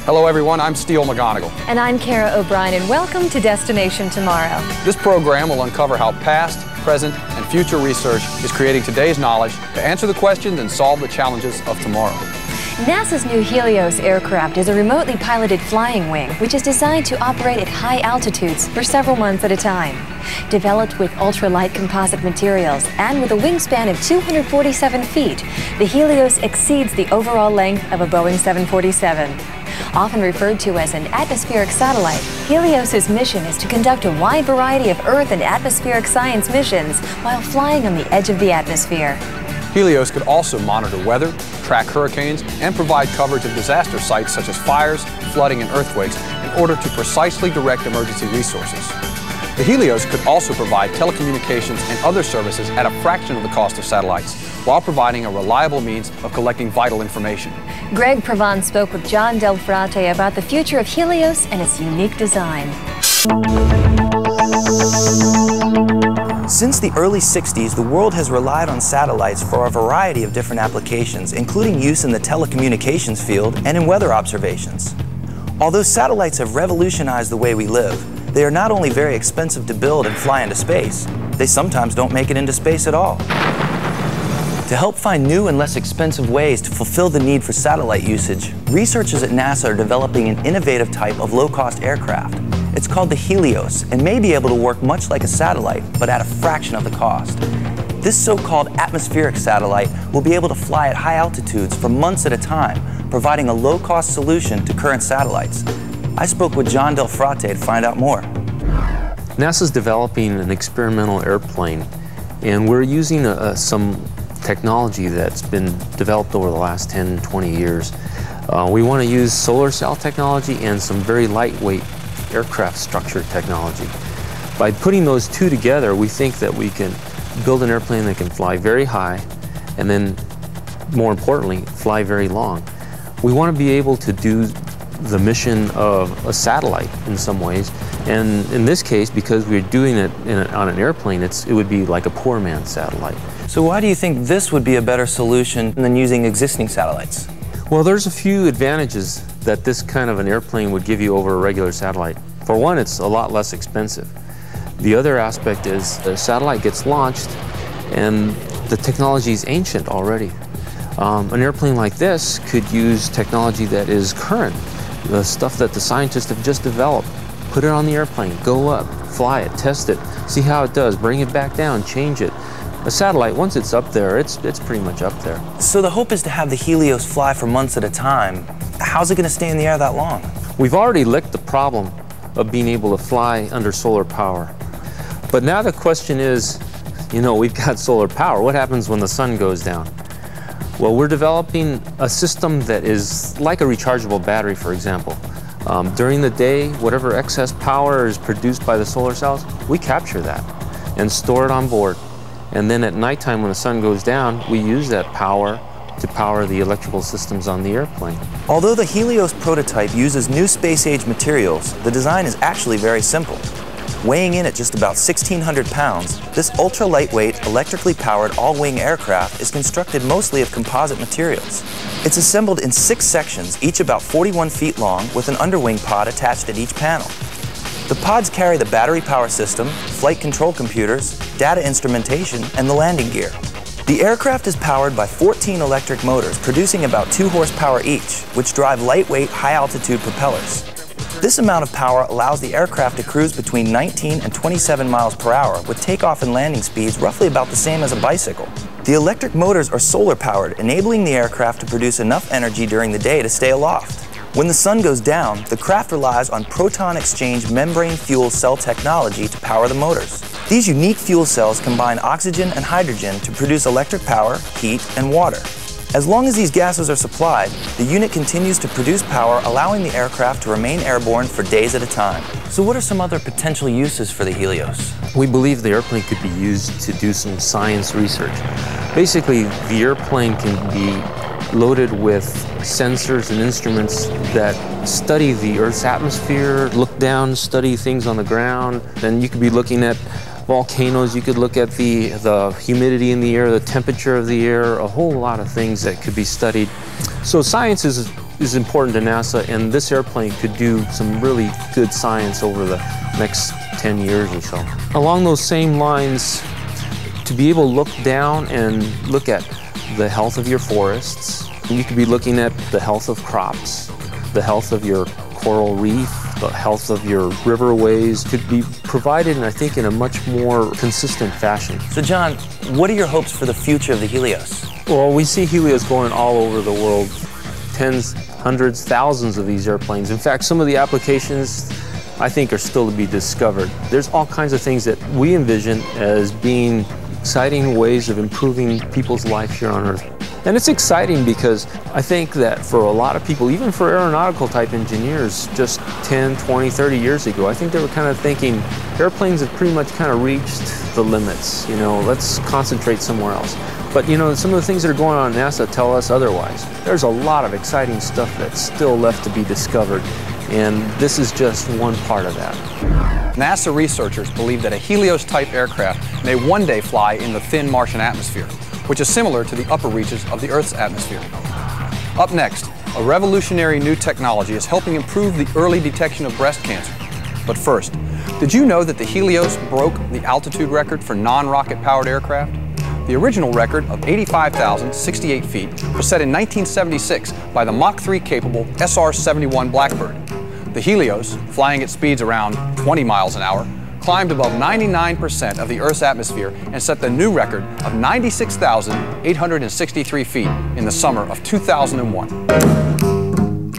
Hello everyone, I'm Steele McGonigal. And I'm Kara O'Brien, and welcome to Destination Tomorrow. This program will uncover how past, present, and future research is creating today's knowledge to answer the questions and solve the challenges of tomorrow. NASA's new Helios aircraft is a remotely piloted flying wing which is designed to operate at high altitudes for several months at a time. Developed with ultralight composite materials and with a wingspan of 247 feet, the Helios exceeds the overall length of a Boeing 747. Often referred to as an atmospheric satellite, Helios's mission is to conduct a wide variety of Earth and atmospheric science missions while flying on the edge of the atmosphere. Helios could also monitor weather, track hurricanes, and provide coverage of disaster sites such as fires, flooding, and earthquakes in order to precisely direct emergency resources. The Helios could also provide telecommunications and other services at a fraction of the cost of satellites, while providing a reliable means of collecting vital information. Greg Provon spoke with John Del Frate about the future of Helios and its unique design. Since the early 60s, the world has relied on satellites for a variety of different applications, including use in the telecommunications field and in weather observations. Although satellites have revolutionized the way we live, they are not only very expensive to build and fly into space, they sometimes don't make it into space at all. To help find new and less expensive ways to fulfill the need for satellite usage, researchers at NASA are developing an innovative type of low-cost aircraft. It's called the Helios and may be able to work much like a satellite, but at a fraction of the cost. This so-called atmospheric satellite will be able to fly at high altitudes for months at a time, providing a low-cost solution to current satellites. I spoke with John Del Frate to find out more. NASA's developing an experimental airplane, and we're using some technology that's been developed over the last 10, 20 years. We want to use solar cell technology and some very lightweight aircraft structure technology. By putting those two together, we think that we can build an airplane that can fly very high and then, more importantly, fly very long. We want to be able to do the mission of a satellite in some ways, and in this case, because we're doing it on an airplane, it would be like a poor man's satellite. So why do you think this would be a better solution than using existing satellites? Well, there's a few advantages that this kind of an airplane would give you over a regular satellite. For one, it's a lot less expensive. The other aspect is the satellite gets launched and the technology is ancient already. An airplane like this could use technology that is current, the stuff that the scientists have just developed. Put it on the airplane, go up, fly it, test it, see how it does, bring it back down, change it. A satellite, once it's up there, it's pretty much up there. So the hope is to have the Helios fly for months at a time. How's it going to stay in the air that long? We've already licked the problem of being able to fly under solar power. But now the question is, you know, we've got solar power. What happens when the sun goes down? Well, we're developing a system that is like a rechargeable battery, for example. During the day, whatever excess power is produced by the solar cells, we capture that and store it on board. And then at nighttime when the sun goes down, we use that power to power the electrical systems on the airplane. Although the Helios prototype uses new space-age materials, the design is actually very simple. Weighing in at just about 1,600 pounds, this ultra-lightweight, electrically powered all-wing aircraft is constructed mostly of composite materials. It's assembled in 6 sections, each about 41 feet long, with an underwing pod attached at each panel. The pods carry the battery power system, flight control computers, data instrumentation, and the landing gear. The aircraft is powered by 14 electric motors producing about 2 horsepower each, which drive lightweight, high-altitude propellers. This amount of power allows the aircraft to cruise between 19 and 27 miles per hour with takeoff and landing speeds roughly about the same as a bicycle. The electric motors are solar-powered, enabling the aircraft to produce enough energy during the day to stay aloft. When the sun goes down, the craft relies on proton exchange membrane fuel cell technology to power the motors. These unique fuel cells combine oxygen and hydrogen to produce electric power, heat, and water. As long as these gases are supplied, the unit continues to produce power, allowing the aircraft to remain airborne for days at a time. So what are some other potential uses for the Helios? We believe the airplane could be used to do some science research. Basically, the airplane can be loaded with sensors and instruments that study the Earth's atmosphere, look down, study things on the ground. Then you could be looking at volcanoes, you could look at the humidity in the air, the temperature of the air, a whole lot of things that could be studied. So science is is important to NASA, and this airplane could do some really good science over the next 10 years or so. Along those same lines, to be able to look down and look at the health of your forests, you could be looking at the health of crops, the health of your coral reef, the health of your riverways could be provided, I think, in a much more consistent fashion. So John, what are your hopes for the future of the Helios? Well, we see Helios going all over the world, tens, hundreds, thousands of these airplanes. In fact, some of the applications I think are still to be discovered. There's all kinds of things that we envision as being exciting ways of improving people's life here on Earth. And it's exciting because I think that for a lot of people, even for aeronautical type engineers just 10, 20, 30 years ago, I think they were kind of thinking airplanes have pretty much kind of reached the limits, you know, let's concentrate somewhere else. But you know, some of the things that are going on at NASA tell us otherwise. There's a lot of exciting stuff that's still left to be discovered, and this is just one part of that. NASA researchers believe that a Helios-type aircraft may one day fly in the thin Martian atmosphere, which is similar to the upper reaches of the Earth's atmosphere. Up next, a revolutionary new technology is helping improve the early detection of breast cancer. But first, did you know that the Helios broke the altitude record for non-rocket powered aircraft? The original record of 85,068 feet was set in 1976 by the Mach 3 capable SR-71 Blackbird. The Helios, flying at speeds around 20 miles an hour, climbed above 99% of the Earth's atmosphere and set the new record of 96,863 feet in the summer of 2001.